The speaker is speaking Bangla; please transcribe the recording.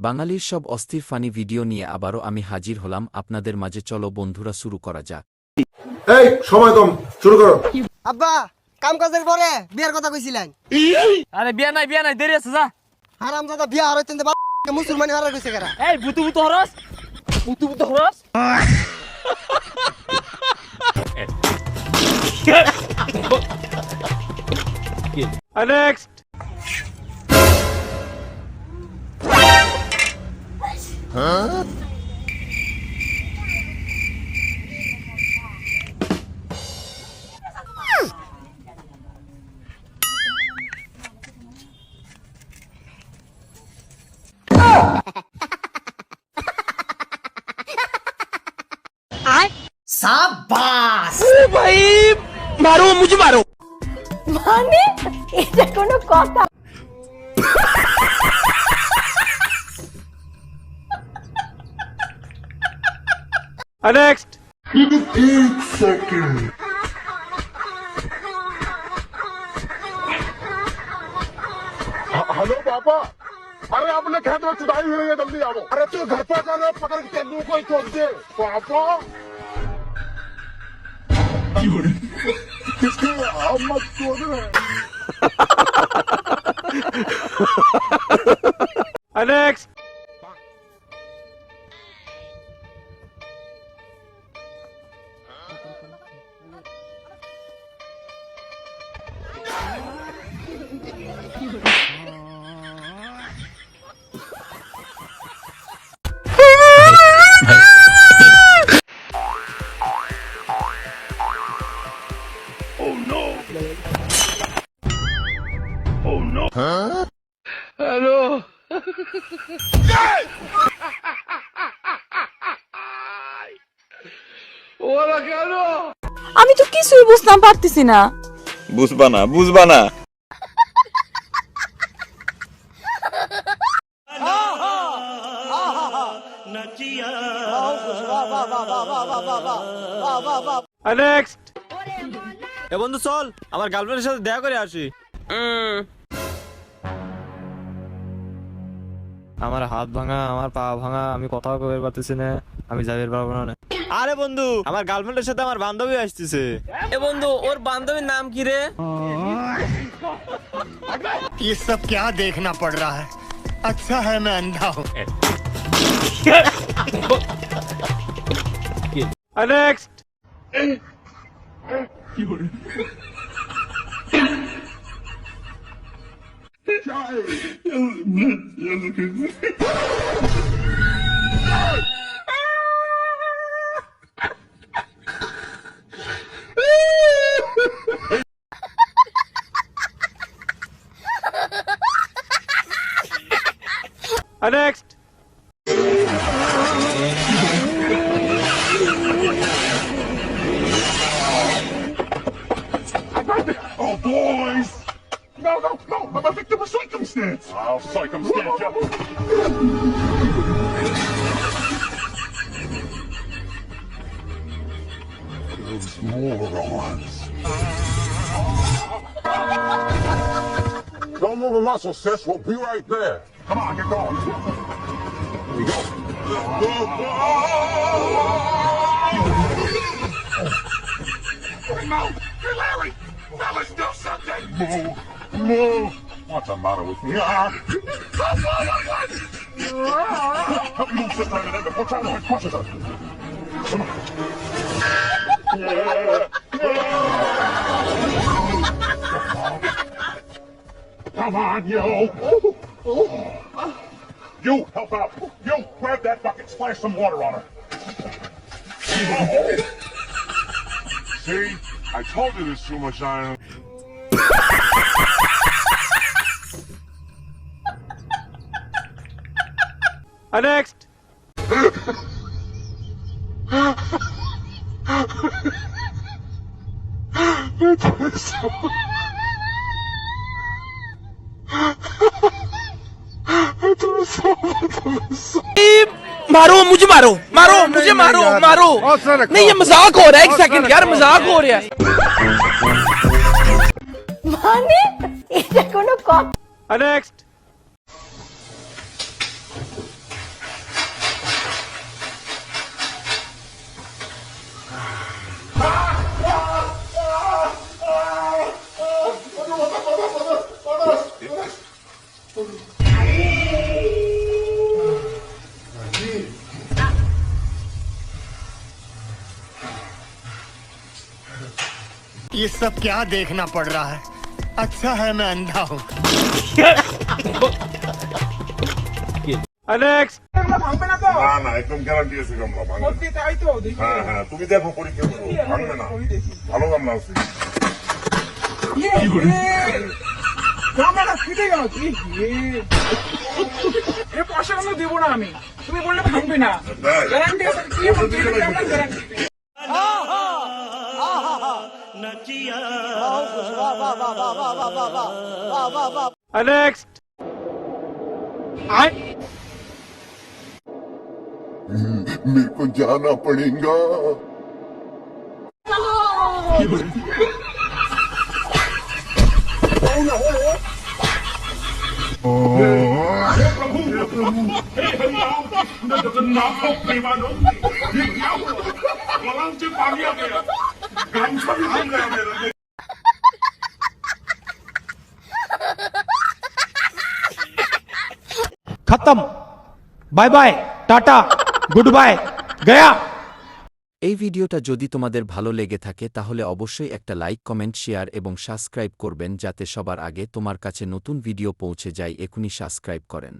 বাঙালির সব অস্থির ফানি ভিডিও নিয়ে আবারও আমি হাজির হলাম আপনাদের মাঝে। চলো বন্ধুরা, শুরু করা যাক। এই সময় কম, শুরু করো। আব্বা কাম কাজের পরে বিয়ার কথা কইছিলেন। আরে বিয়া নাই দেরি আছে যা। হারামজাদা বিয়া আর হইতেন বাপ মুসলমানি হারা কইছে কেরা। এই বুতু হরস Next. সাবাস ভাই মারো মুঝে মারো। মানে এটা কোনো কথা? Next. हेलो पापा, अरे अपने खेत में चुदाई हुई है, जल्दी आओ। अरे तू घर पर जाना, पकड़ के तेंदुओ को ही ठोक दे पापा। किसके मत छोड़ रहे। Next. আমি তো কিছুই বুঝতাম পারতেছি না। বুঝবা না Next. এ বন্ধু চল আমার গার্লফ্রেন্ডের সাথে দেখা করে আসি। আমার হাত ভাঙা, আমার পা ভাঙা, আমি কথাও কইতে পারতেছি না, আমি যাইতে পারবো না। আরে বন্ধু, আমার গার্লফ্রেন্ডের সাথে আমার বান্ধবী আসতেছে। এ বন্ধু, ওর বান্ধবীর নাম কি রে? ये सब क्या देखना पड़ रहा है? अच्छा है मैं अंधा हूँ। Next. Next. Oh boys! No, I'm a victim of circumstance. I'll circumstance you. Those morons. Don't move a muscle, sis. We'll be right there. Come on, get going. Here we go. Hey, Mo! Hey, Larry! Fellas, do something! Move! What's the matter with me? Help me move, sister, and then before Charlie White crushes us. Come on. Come on, you! You, help out! You, grab that bucket, splash some water on her. See? I told you there's too much iron. Next. मारो मुझे मारो। नहीं ये मजाक हो रहा है, एक सेकंड यार, मजाक हो रहा है। মানে এটা কোনো কথা? Next. ये सब क्या देखना पड़ रहा है अच्छा है मैं अंधा हूँ नेक्स्ट না না একদম গ্যারান্টি আছে গামলা ভাঙবে হ্যাঁ হ্যাঁ তুমি দেখো পরীক্ষা করো ভাঙবে না ভালো গামলা আছে দেবো না আমি তুমি বললে ভাঙবে না গ্যারান্টি আছে কি গ্যারান্টি नेक्स्ट मेरे को जाना पड़ेगा जगन्नाथ प्रेमानंद ये क्या हुआ गलाव से पानी आ गया गामछा भी भीग गया मेरा खत्म bye bye tata good bye गया এই ভিডিওটা যদি তোমাদের ভালো লেগে থাকে তাহলে অবশ্যই একটা লাইক কমেন্ট শেয়ার এবং সাবস্ক্রাইব করবেন যাতে সবার আগে তোমার কাছে নতুন ভিডিও পৌঁছে যায় এখনই সাবস্ক্রাইব করেন